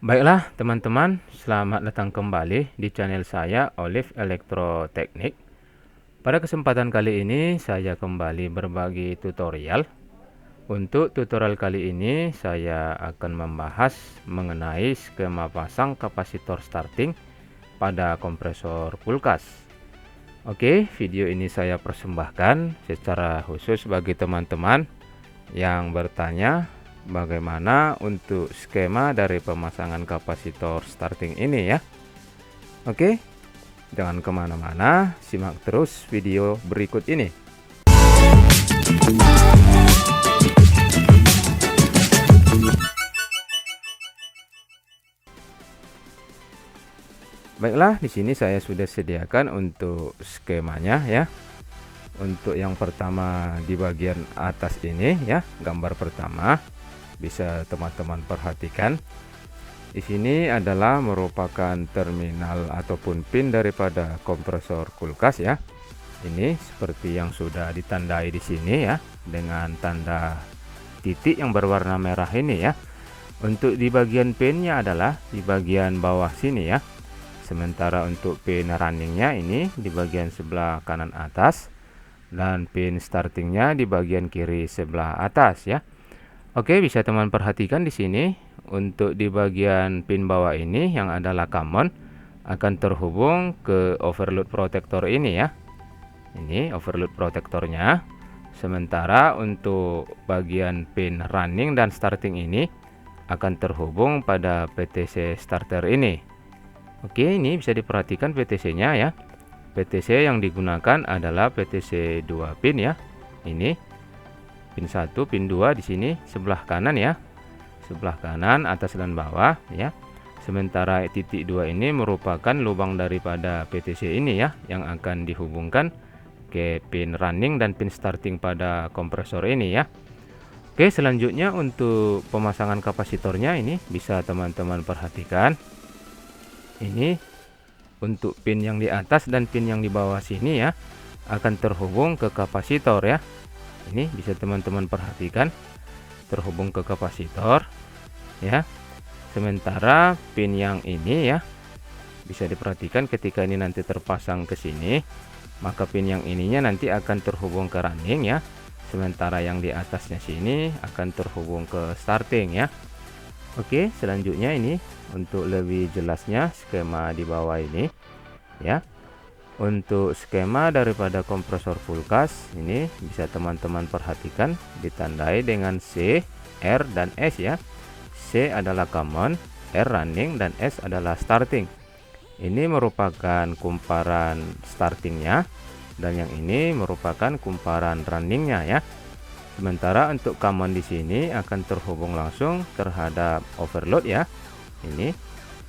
Baiklah teman-teman, selamat datang kembali di channel saya Olive Elektroteknik. Pada kesempatan kali ini saya kembali berbagi tutorial. Untuk tutorial kali ini saya akan membahas mengenai skema pasang kapasitor starting pada kompresor kulkas. Oke, video ini saya persembahkan secara khusus bagi teman-teman yang bertanya bagaimana untuk skema dari pemasangan kapasitor starting ini ya. Oke, jangan kemana-mana, simak terus video berikut ini. Baiklah, di sini saya sudah sediakan untuk skemanya ya. Untuk yang pertama di bagian atas ini ya, gambar pertama bisa teman-teman perhatikan. Di sini adalah merupakan terminal ataupun pin daripada kompresor kulkas ya. Ini seperti yang sudah ditandai di sini ya, dengan tanda titik yang berwarna merah ini ya. Untuk di bagian pinnya adalah di bagian bawah sini ya. Sementara untuk pin runningnya ini di bagian sebelah kanan atas, dan pin startingnya di bagian kiri sebelah atas ya. Oke, bisa teman perhatikan di sini untuk di bagian pin bawah ini yang adalah common akan terhubung ke overload protector ini ya. Ini overload protektornya. Sementara untuk bagian pin running dan starting ini akan terhubung pada PTC starter ini. Oke, ini bisa diperhatikan PTC-nya ya. PTC yang digunakan adalah PTC 2 pin ya. Ini pin 1, pin 2 di sini sebelah kanan ya. Sebelah kanan, atas dan bawah ya. Sementara titik 2 ini merupakan lubang daripada PTC ini ya, yang akan dihubungkan ke pin running dan pin starting pada kompresor ini ya. Oke, selanjutnya untuk pemasangan kapasitornya ini bisa teman-teman perhatikan. Ini untuk pin yang di atas dan pin yang di bawah sini ya akan terhubung ke kapasitor ya. Ini bisa teman-teman perhatikan, terhubung ke kapasitor ya. Sementara pin yang ini ya bisa diperhatikan ketika ini nanti terpasang ke sini, maka pin yang ininya nanti akan terhubung ke running ya. Sementara yang di atasnya sini akan terhubung ke starting ya. Oke, selanjutnya ini untuk lebih jelasnya skema di bawah ini ya. Untuk skema daripada kompresor kulkas ini bisa teman-teman perhatikan ditandai dengan C, R, dan S ya. C adalah common, R running, dan S adalah starting. Ini merupakan kumparan startingnya, dan yang ini merupakan kumparan runningnya ya. Sementara untuk common di sini akan terhubung langsung terhadap overload ya. Ini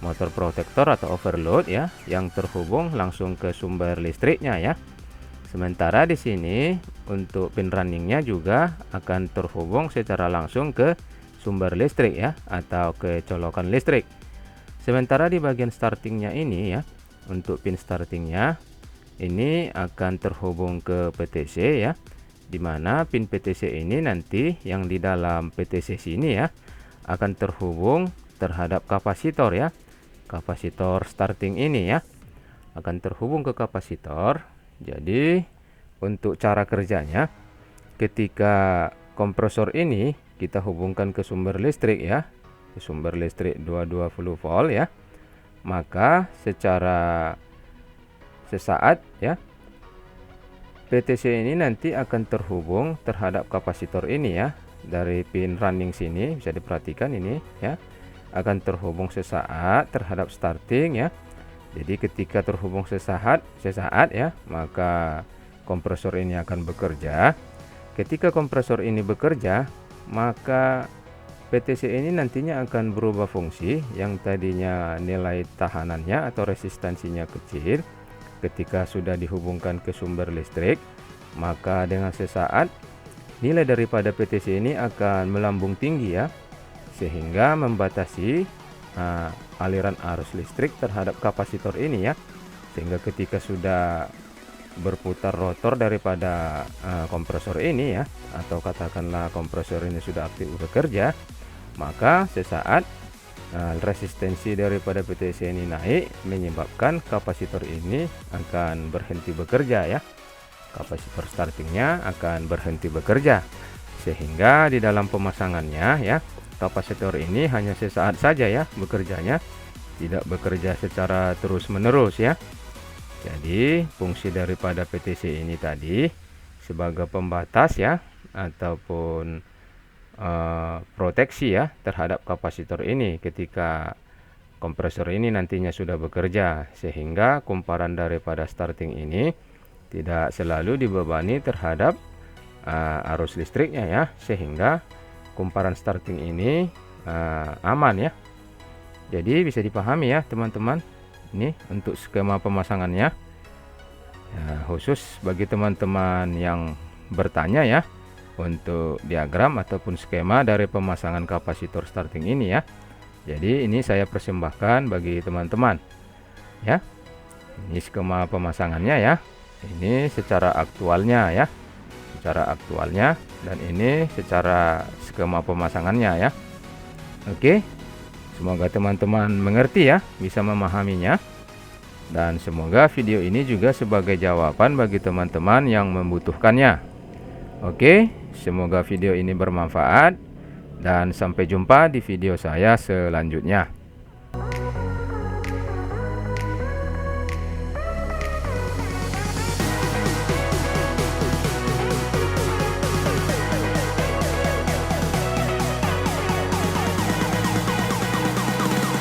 motor protektor atau overload ya, yang terhubung langsung ke sumber listriknya ya. Sementara di sini untuk pin runningnya juga akan terhubung secara langsung ke sumber listrik ya, atau ke colokan listrik. Sementara di bagian startingnya ini ya, untuk pin startingnya ini akan terhubung ke PTC ya, dimana pin PTC ini nanti yang di dalam PTC sini ya akan terhubung terhadap kapasitor ya. Kapasitor starting ini ya akan terhubung ke kapasitor. Jadi untuk cara kerjanya, ketika kompresor ini kita hubungkan ke sumber listrik ya, ke sumber listrik 220 volt ya, maka secara sesaat ya PTC ini nanti akan terhubung terhadap kapasitor ini ya. Dari pin running sini bisa diperhatikan ini ya, akan terhubung sesaat terhadap starting ya. Jadi ketika terhubung sesaat ya, maka kompresor ini akan bekerja. Ketika kompresor ini bekerja, maka PTC ini nantinya akan berubah fungsi. Yang tadinya nilai tahanannya atau resistansinya kecil, ketika sudah dihubungkan ke sumber listrik, maka dengan sesaat nilai daripada PTC ini akan melambung tinggi ya, sehingga membatasi aliran arus listrik terhadap kapasitor ini ya. Sehingga ketika sudah berputar rotor daripada kompresor ini ya, atau katakanlah kompresor ini sudah aktif bekerja, maka sesaat Nah, resistensi daripada PTC ini naik menyebabkan kapasitor ini akan berhenti bekerja ya. Kapasitor startingnya akan berhenti bekerja, sehingga di dalam pemasangannya ya, kapasitor ini hanya sesaat saja ya bekerjanya, tidak bekerja secara terus menerus ya. Jadi fungsi daripada PTC ini tadi sebagai pembatas ya, ataupun proteksi ya terhadap kapasitor ini ketika kompresor ini nantinya sudah bekerja, sehingga kumparan daripada starting ini tidak selalu dibebani terhadap arus listriknya ya, sehingga kumparan starting ini aman ya. Jadi bisa dipahami ya teman-teman, ini untuk skema pemasangannya ya, khusus bagi teman-teman yang bertanya ya untuk diagram ataupun skema dari pemasangan kapasitor starting ini ya. Jadi ini saya persembahkan bagi teman-teman ya. Ini skema pemasangannya ya. Ini secara aktualnya ya, secara aktualnya, dan ini secara skema pemasangannya ya. Oke, semoga teman-teman mengerti ya, bisa memahaminya, dan semoga video ini juga sebagai jawaban bagi teman-teman yang membutuhkannya. Oke, semoga video ini bermanfaat, dan sampai jumpa di video saya selanjutnya.